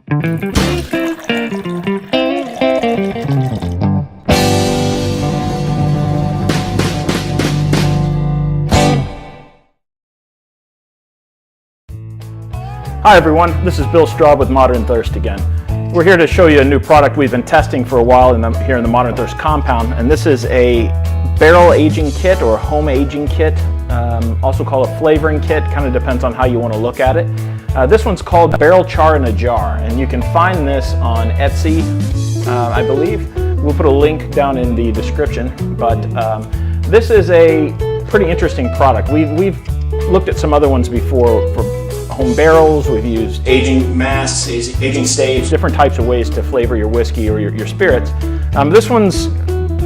Hi everyone, this is Bill Straub with Modern Thirst again. We're here to show you a new product we've been testing for a while here in the Modern Thirst compound, and this is a barrel aging kit or home aging kit, also called a flavoring kit, kind of depends on how you want to look at it. This one's called Barrel Char in a Jar, and you can find this on Etsy, I believe. We'll put a link down in the description, but this is a pretty interesting product. We've looked at some other ones before for home barrels. We've used aging masks, aging staves, different types of ways to flavor your whiskey or your spirits. This one's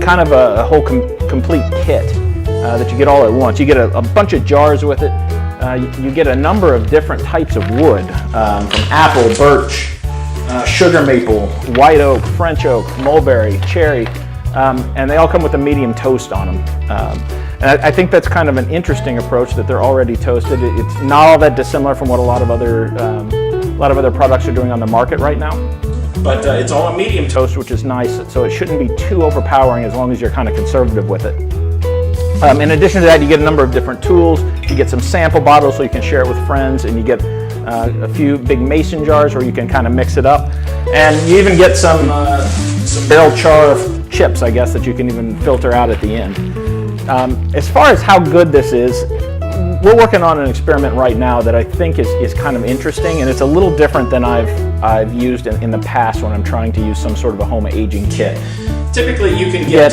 kind of a whole complete kit that you get all at once. You get a bunch of jars with it. You get a number of different types of wood, from apple, birch, sugar maple, white oak, French oak, mulberry, cherry, and they all come with a medium toast on them. And I think that's kind of an interesting approach, that they're already toasted. It's not all that dissimilar from what a lot of other products are doing on the market right now. But it's all a medium toast, which is nice, so it shouldn't be too overpowering as long as you're kind of conservative with it. In addition to that, you get a number of different tools. You get some sample bottles so you can share it with friends, and you get a few big mason jars where you can kind of mix it up. And you even get some barrel char chips, I guess, that you can even filter out at the end. As far as how good this is, we're working on an experiment right now that I think is kind of interesting, and it's a little different than I've used in the past when I'm trying to use some sort of a home aging kit. Typically you can get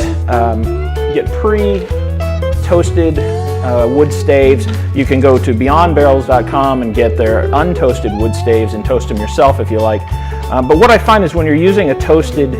pre-toasted wood staves. You can go to ModernThirst.com and get their untoasted wood staves and toast them yourself if you like. But what I find is when you're using a toasted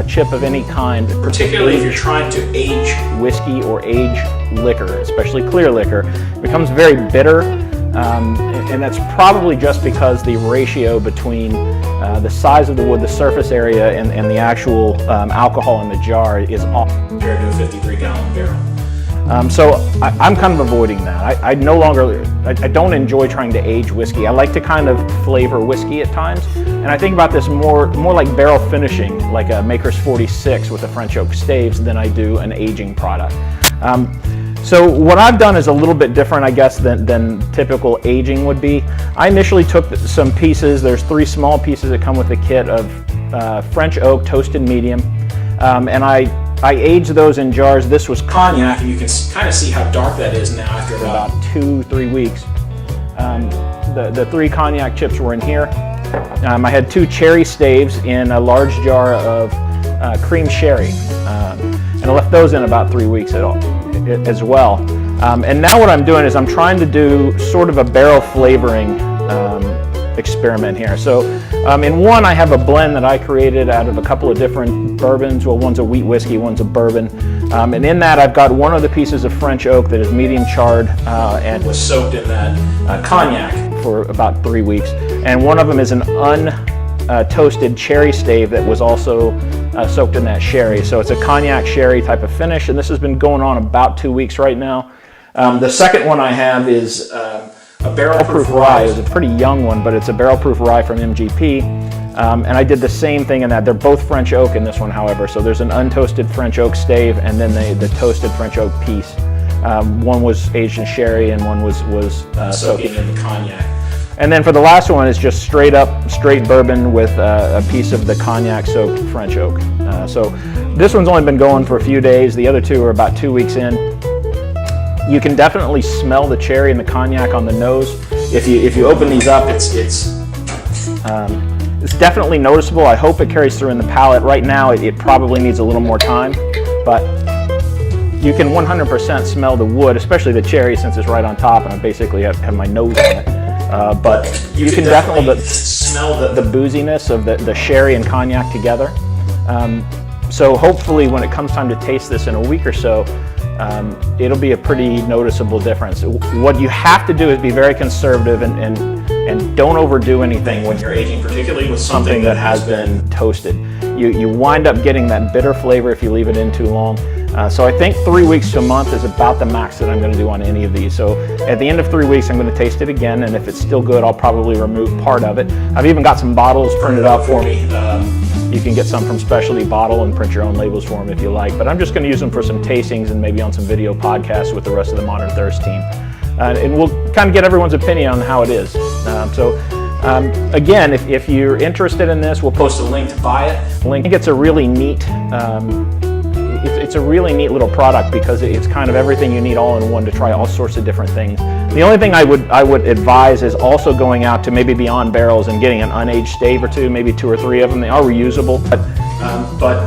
chip of any kind, particularly if you're trying to age whiskey or age liquor, especially clear liquor, it becomes very bitter, and that's probably just because the ratio between the size of the wood, the surface area, and the actual alcohol in the jar is off compared to a 53-gallon barrel. So I'm kind of avoiding that. I don't enjoy trying to age whiskey. I like to kind of flavor whiskey at times, and I think about this more like barrel finishing, like a Maker's 46 with the French oak staves, than I do an aging product. So what I've done is a little bit different, I guess, than typical aging would be. I initially took some pieces. There's 3 small pieces that come with the kit of French oak toasted medium, and I aged those in jars. This was cognac, and you can kind of see how dark that is now after about 2-3 weeks. The 3 cognac chips were in here. I had 2 cherry staves in a large jar of cream sherry, and I left those in about 3 weeks as well. And now what I'm doing is I'm trying to do sort of a barrel flavoring experiment here. So in one, I have a blend that I created out of a couple of different bourbons. Well, one's a wheat whiskey, one's a bourbon. And in that, I've got one of the pieces of French oak that is medium charred and was soaked in that cognac for about 3 weeks. And one of them is an untoasted cherry stave that was also soaked in that sherry. So it's a cognac sherry type of finish, and this has been going on about 2 weeks right now. The second one I have is a barrel-proof rye. It's a pretty young one, but it's a barrel-proof rye from MGP. And I did the same thing in that. They're both French oak in this one, however. So there's an untoasted French oak stave, and then the toasted French oak piece. One was aged in sherry, and one was soaking in the cognac. And then for the last one, it's just straight bourbon with a piece of the cognac-soaked French oak. So this one's only been going for a few days. The other 2 are about 2 weeks in. You can definitely smell the cherry and the cognac on the nose. If you open these up, it's definitely noticeable. I hope it carries through in the palate. Right now, it probably needs a little more time, but you can 100% smell the wood, especially the cherry, since it's right on top, and I basically have my nose on it. But you can definitely smell the booziness of the sherry and cognac together. So hopefully when it comes time to taste this in a week or so, it'll be a pretty noticeable difference. What you have to do is be very conservative and don't overdo anything when you're aging, particularly with something that has been toasted. You wind up getting that bitter flavor if you leave it in too long. So I think 3 weeks to a month is about the max that I'm going to do on any of these. So at the end of 3 weeks, I'm going to taste it again, and if it's still good, I'll probably remove part of it. I've even got some bottles printed out for me. You can get some from Specialty Bottle and print your own labels for them if you like, but I'm just going to use them for some tastings and maybe on some video podcasts with the rest of the Modern Thirst team. And we'll kind of get everyone's opinion on how it is. Again, if you're interested in this, we'll post a link to buy it. I think it's a really neat, it's a really neat little product because it's kind of everything you need all in one to try all sorts of different things. The only thing I would advise is also going out to maybe Beyond Barrels and getting an unaged stave or two, maybe 2 or 3 of them. They are reusable, but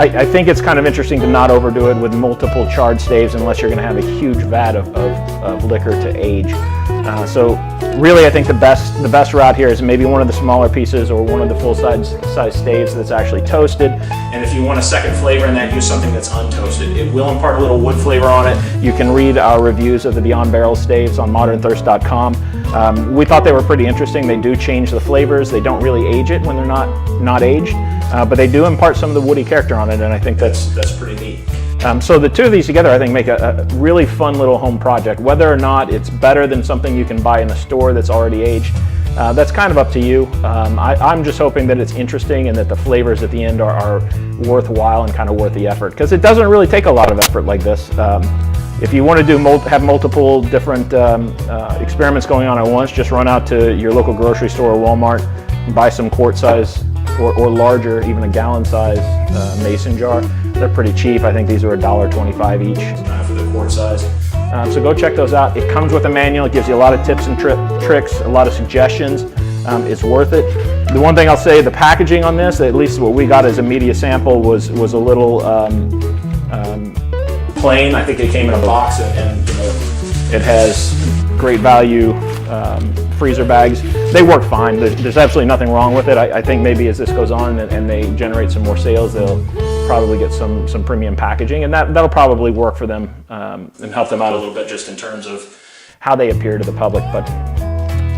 I think it's kind of interesting to not overdo it with multiple charred staves unless you're going to have a huge vat of liquor to age. So really, I think the best route here is maybe one of the smaller pieces or one of the full-size staves that's actually toasted. And if you want a second flavor in that, use something that's untoasted. It will impart a little wood flavor on it. You can read our reviews of the Beyond Barrel staves on ModernThirst.com. We thought they were pretty interesting. They do change the flavors. They don't really age it when they're not aged, but they do impart some of the woody character on it, and I think that's pretty neat. So the two of these together, I think, make a really fun little home project. Whether or not it's better than something you can buy in the store that's already aged, that's kind of up to you. I'm just hoping that it's interesting and that the flavors at the end are worthwhile and kind of worth the effort, because it doesn't really take a lot of effort like this. If you want to have multiple different experiments going on at once, just run out to your local grocery store or Walmart and buy some quart size or larger, even a gallon size mason jar. They're pretty cheap. I think these are $1.25 each for the quart size. So go check those out. It comes with a manual. It gives you a lot of tips and tricks, a lot of suggestions. It's worth it. The one thing I'll say, the packaging on this, at least what we got as a media sample, was a little plain. I think it came in a box, and it has great value freezer bags. They work fine. There's absolutely nothing wrong with it. I think maybe as this goes on and they generate some more sales, they'll probably get some premium packaging, and that'll probably work for them and help them out a little bit just in terms of how they appear to the public. But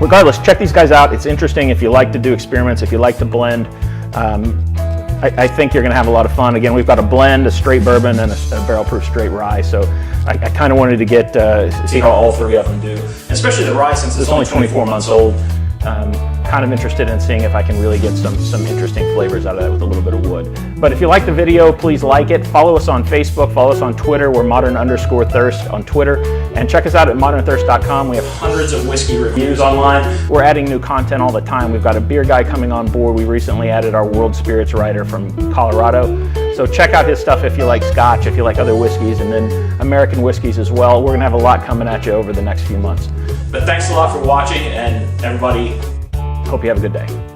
regardless, check these guys out. It's interesting if you like to do experiments, if you like to blend. I think you're going to have a lot of fun. Again, we've got a blend, a straight bourbon, and a barrel-proof straight rye. So I kind of wanted to see how all 3 of them do, especially the rye, since it's only 24 months old. Kind of interested in seeing if I can really get some interesting flavors out of that with a little bit of wood. But if you like the video, please like it. Follow us on Facebook. Follow us on Twitter. We're modern_thirst on Twitter. And check us out at ModernThirst.com. We have hundreds of whiskey reviews online. We're adding new content all the time. We've got a beer guy coming on board. We recently added our World Spirits writer from Colorado. So check out his stuff if you like Scotch, if you like other whiskeys, and then American whiskeys as well. We're going to have a lot coming at you over the next few months. But thanks a lot for watching, and everybody, hope you have a good day.